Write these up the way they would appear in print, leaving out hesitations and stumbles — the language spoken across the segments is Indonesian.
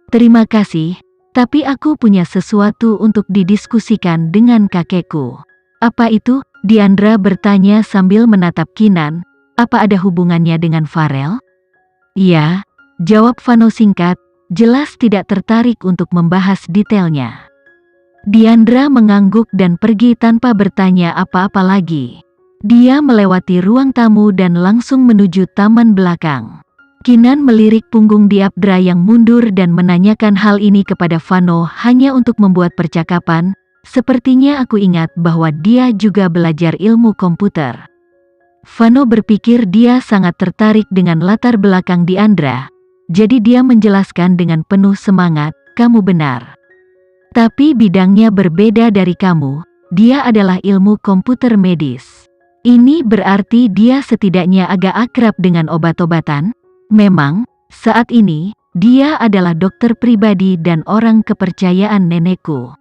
Terima kasih, tapi aku punya sesuatu untuk didiskusikan dengan kakekku. Apa itu? Diandra bertanya sambil menatap Kinan. Apa ada hubungannya dengan Farel? Ya, jawab Vano singkat, jelas tidak tertarik untuk membahas detailnya. Diandra mengangguk dan pergi tanpa bertanya apa-apa lagi. Dia melewati ruang tamu dan langsung menuju taman belakang. Kinan melirik punggung Diandra yang mundur dan menanyakan hal ini kepada Vano hanya untuk membuat percakapan. Sepertinya aku ingat bahwa dia juga belajar ilmu komputer. Vano berpikir dia sangat tertarik dengan latar belakang Diandra, jadi dia menjelaskan dengan penuh semangat, kamu benar. Tapi bidangnya berbeda dari kamu, dia adalah ilmu komputer medis. Ini berarti dia setidaknya agak akrab dengan obat-obatan. Memang, saat ini, dia adalah dokter pribadi dan orang kepercayaan nenekku.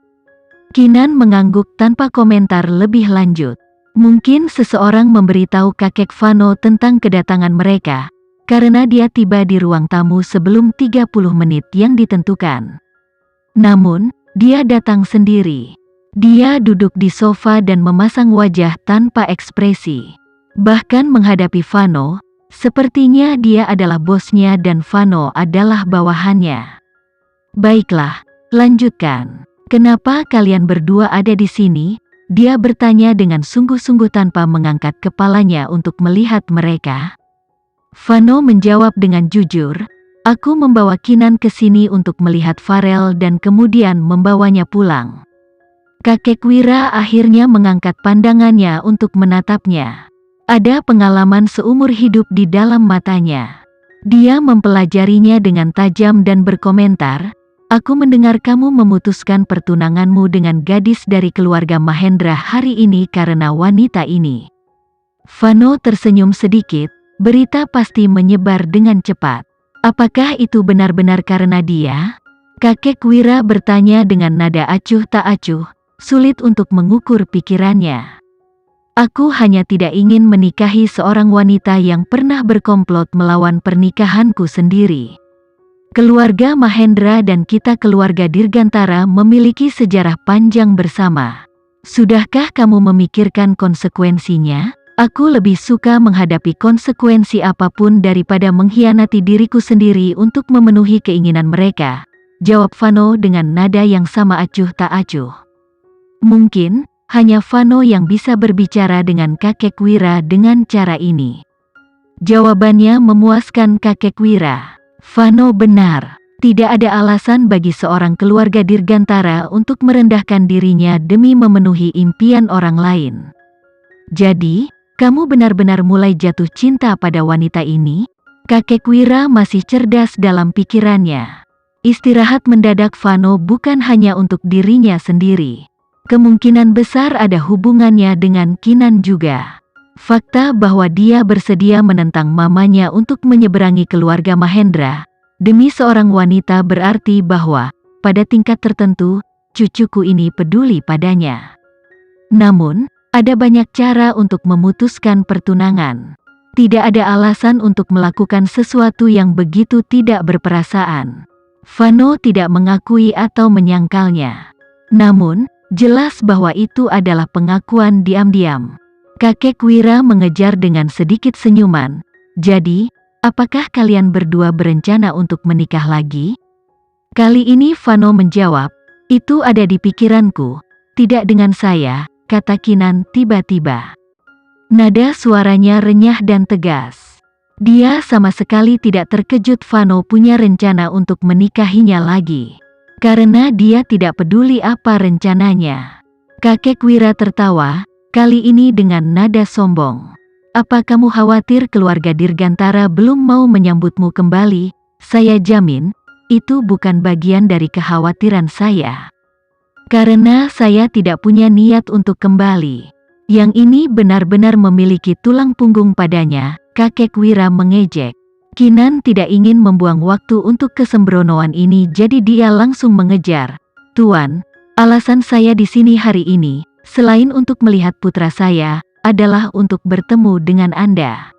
Kinan mengangguk tanpa komentar lebih lanjut. Mungkin seseorang memberitahu kakek Vano tentang kedatangan mereka, karena dia tiba di ruang tamu sebelum 30 menit yang ditentukan. Namun, dia datang sendiri. Dia duduk di sofa dan memasang wajah tanpa ekspresi. Bahkan menghadapi Vano, sepertinya dia adalah bosnya dan Vano adalah bawahannya. Baiklah, lanjutkan. Kenapa kalian berdua ada di sini? Dia bertanya dengan sungguh-sungguh tanpa mengangkat kepalanya untuk melihat mereka. Vano menjawab dengan jujur, aku membawa Kinan ke sini untuk melihat Farel dan kemudian membawanya pulang. Kakek Wira akhirnya mengangkat pandangannya untuk menatapnya. Ada pengalaman seumur hidup di dalam matanya. Dia mempelajarinya dengan tajam dan berkomentar, aku mendengar kamu memutuskan pertunanganmu dengan gadis dari keluarga Mahendra hari ini karena wanita ini. Vano tersenyum sedikit, berita pasti menyebar dengan cepat. Apakah itu benar-benar karena dia? Kakek Wira bertanya dengan nada acuh tak acuh, sulit untuk mengukur pikirannya. Aku hanya tidak ingin menikahi seorang wanita yang pernah berkomplot melawan pernikahanku sendiri. Keluarga Mahendra dan kita keluarga Dirgantara memiliki sejarah panjang bersama. Sudahkah kamu memikirkan konsekuensinya? Aku lebih suka menghadapi konsekuensi apapun daripada mengkhianati diriku sendiri untuk memenuhi keinginan mereka, jawab Vano dengan nada yang sama acuh tak acuh. Mungkin, hanya Vano yang bisa berbicara dengan kakek Wira dengan cara ini. Jawabannya memuaskan kakek Wira. Vano benar, tidak ada alasan bagi seorang keluarga Dirgantara untuk merendahkan dirinya demi memenuhi impian orang lain. Jadi, kamu benar-benar mulai jatuh cinta pada wanita ini? Kakek Wira masih cerdas dalam pikirannya. Istirahat mendadak Vano bukan hanya untuk dirinya sendiri. Kemungkinan besar ada hubungannya dengan Kinan juga. Fakta bahwa dia bersedia menentang mamanya untuk menyeberangi keluarga Mahendra demi seorang wanita berarti bahwa, pada tingkat tertentu, cucuku ini peduli padanya. Namun, ada banyak cara untuk memutuskan pertunangan. Tidak ada alasan untuk melakukan sesuatu yang begitu tidak berperasaan. Vano tidak mengakui atau menyangkalnya. Namun, jelas bahwa itu adalah pengakuan diam-diam. Kakek Wira mengejar dengan sedikit senyuman. Jadi, apakah kalian berdua berencana untuk menikah lagi? Kali ini Vano menjawab, itu ada di pikiranku, tidak dengan saya, kata Kinan tiba-tiba. Nada suaranya renyah dan tegas. Dia sama sekali tidak terkejut Vano punya rencana untuk menikahinya lagi. Karena dia tidak peduli apa rencananya. Kakek Wira tertawa, kali ini dengan nada sombong. Apa kamu khawatir keluarga Dirgantara belum mau menyambutmu kembali? Saya jamin, itu bukan bagian dari kekhawatiran saya. Karena saya tidak punya niat untuk kembali. Yang ini benar-benar memiliki tulang punggung padanya, kakek Wira mengejek. Kinan tidak ingin membuang waktu untuk kesembronoan ini jadi dia langsung mengejar. Tuan, alasan saya di sini hari ini, selain untuk melihat putra saya, adalah untuk bertemu dengan Anda.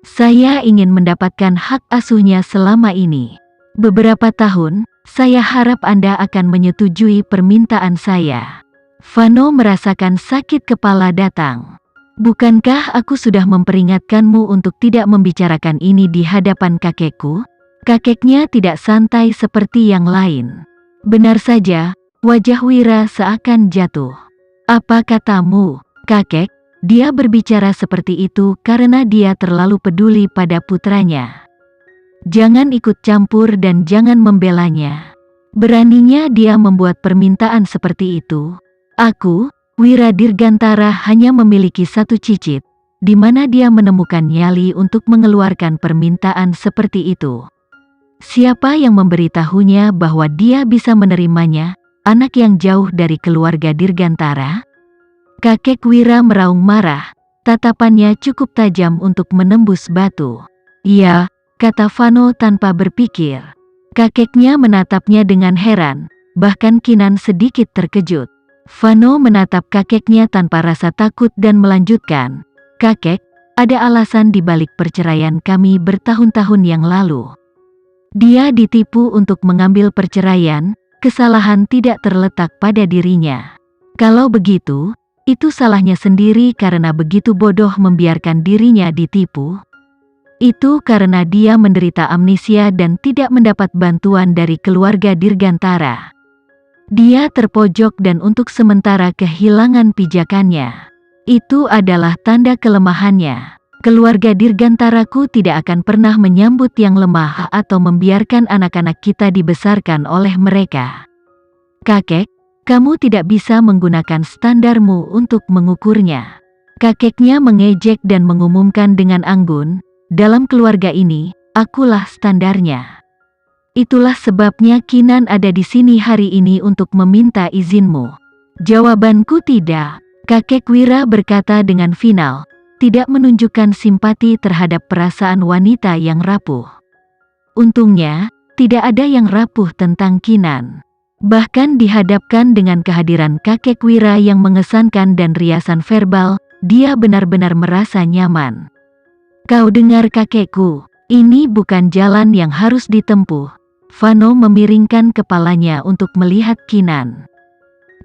Saya ingin mendapatkan hak asuhnya selama ini. Beberapa tahun, Saya harap Anda akan menyetujui permintaan saya. Vano merasakan sakit kepala datang. Bukankah aku sudah memperingatkanmu untuk tidak membicarakan ini di hadapan kakekku? Kakeknya tidak santai seperti yang lain. Benar saja, wajah Wira seakan jatuh. Apa katamu, kakek? Dia berbicara seperti itu karena dia terlalu peduli pada putranya. Jangan ikut campur dan jangan membelanya. Beraninya dia membuat permintaan seperti itu. Aku, Wira Dirgantara, hanya memiliki satu cicit, di mana dia menemukan nyali untuk mengeluarkan permintaan seperti itu. Siapa yang memberitahunya bahwa dia bisa menerimanya, anak yang jauh dari keluarga Dirgantara? Kakek Wira meraung marah, tatapannya cukup tajam untuk menembus batu. Iya, kata Vano tanpa berpikir. Kakeknya menatapnya dengan heran, bahkan Kinan sedikit terkejut. Vano menatap kakeknya tanpa rasa takut dan melanjutkan, "Kakek, ada alasan di balik perceraian kami bertahun-tahun yang lalu. Dia ditipu untuk mengambil perceraian, kesalahan tidak terletak pada dirinya. Kalau begitu, itu salahnya sendiri karena begitu bodoh membiarkan dirinya ditipu. Itu karena dia menderita amnesia dan tidak mendapat bantuan dari keluarga Dirgantara. Dia terpojok dan untuk sementara kehilangan pijakannya. Itu adalah tanda kelemahannya. Keluarga Dirgantaraku tidak akan pernah menyambut yang lemah atau membiarkan anak-anak kita dibesarkan oleh mereka. Kakek, kamu tidak bisa menggunakan standarmu untuk mengukurnya." Kakeknya mengejek dan mengumumkan dengan anggun, "Dalam keluarga ini, akulah standarnya. Itulah sebabnya Kinan ada di sini hari ini untuk meminta izinmu." "Jawabanku tidak," kakek Wira berkata dengan final, tidak menunjukkan simpati terhadap perasaan wanita yang rapuh. Untungnya, tidak ada yang rapuh tentang Kinan. Bahkan dihadapkan dengan kehadiran kakek Wira yang mengesankan dan riasan verbal, dia benar-benar merasa nyaman. "Kau dengar kakekku, ini bukan jalan yang harus ditempuh." Vano memiringkan kepalanya untuk melihat Kinan.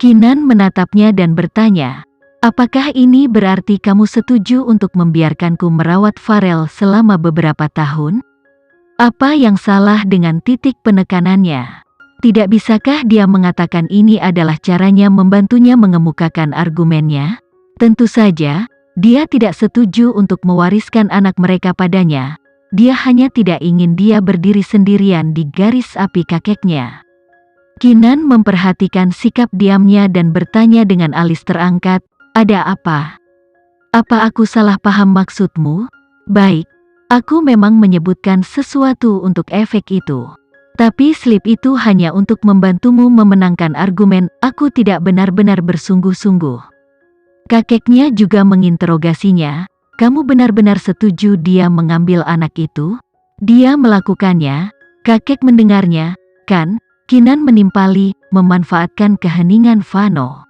Kinan menatapnya dan bertanya, "Apakah ini berarti kamu setuju untuk membiarkanku merawat Farel selama beberapa tahun?" Apa yang salah dengan titik penekanannya? Tidak bisakah dia mengatakan ini adalah caranya membantunya mengemukakan argumennya? Tentu saja, dia tidak setuju untuk mewariskan anak mereka padanya. Dia hanya tidak ingin dia berdiri sendirian di garis api kakeknya. Kinan memperhatikan sikap diamnya dan bertanya dengan alis terangkat, "Ada apa? Apa aku salah paham maksudmu?" "Baik, aku memang menyebutkan sesuatu untuk efek itu. Tapi slip itu hanya untuk membantumu memenangkan argumen." "Aku tidak benar-benar bersungguh-sungguh." Kakeknya juga menginterogasinya, "Kamu benar-benar setuju dia mengambil anak itu?" "Dia melakukannya." Kakek mendengarnya, kan? Kinan menimpali, memanfaatkan keheningan Vano.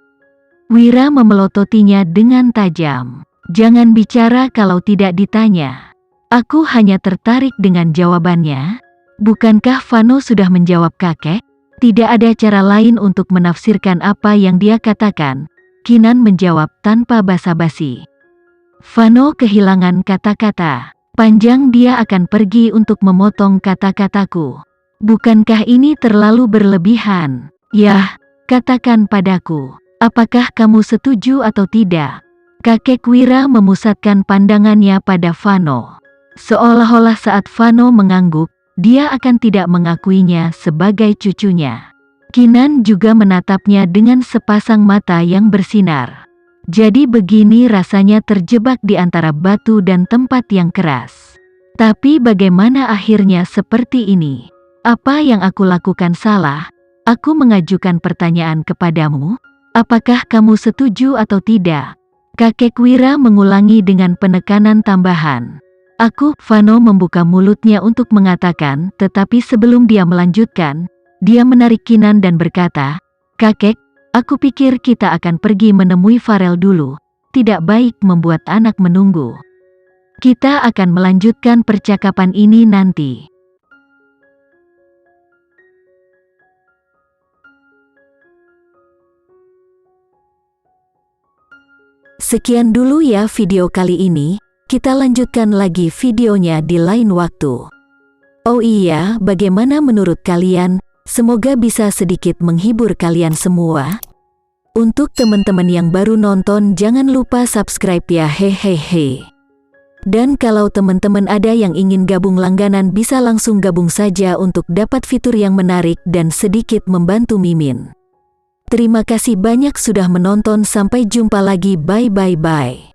Wira memelototinya dengan tajam. "Jangan bicara kalau tidak ditanya." "Aku hanya tertarik dengan jawabannya." Bukankah Vano sudah menjawab kakek? Tidak ada cara lain untuk menafsirkan apa yang dia katakan. Kinan menjawab tanpa basa-basi. Vano kehilangan kata-kata. Panjang dia akan pergi untuk memotong kata-kataku. "Bukankah ini terlalu berlebihan?" "Yah, katakan padaku, apakah kamu setuju atau tidak?" Kakek Wira memusatkan pandangannya pada Vano. Seolah-olah saat Vano mengangguk, dia akan tidak mengakuinya sebagai cucunya. Kinan juga menatapnya dengan sepasang mata yang bersinar. Jadi begini rasanya terjebak di antara batu dan tempat yang keras. Tapi bagaimana akhirnya seperti ini? Apa yang aku lakukan salah? Aku mengajukan pertanyaan kepadamu. Apakah kamu setuju atau tidak? Kakek Wira mengulangi dengan penekanan tambahan. Vano membuka mulutnya untuk mengatakan, tetapi sebelum dia melanjutkan, dia menarik Kinan dan berkata, "Kakek, aku pikir kita akan pergi menemui Farel dulu. Tidak baik membuat anak menunggu. Kita akan melanjutkan percakapan ini nanti." Sekian dulu ya video kali ini, kita lanjutkan lagi videonya di lain waktu. Oh iya, bagaimana menurut kalian? Semoga bisa sedikit menghibur kalian semua. Untuk teman-teman yang baru nonton, jangan lupa subscribe ya, hehehe. Dan kalau teman-teman ada yang ingin gabung langganan, bisa langsung gabung saja untuk dapat fitur yang menarik dan sedikit membantu Mimin. Terima kasih banyak sudah menonton, sampai jumpa lagi, bye.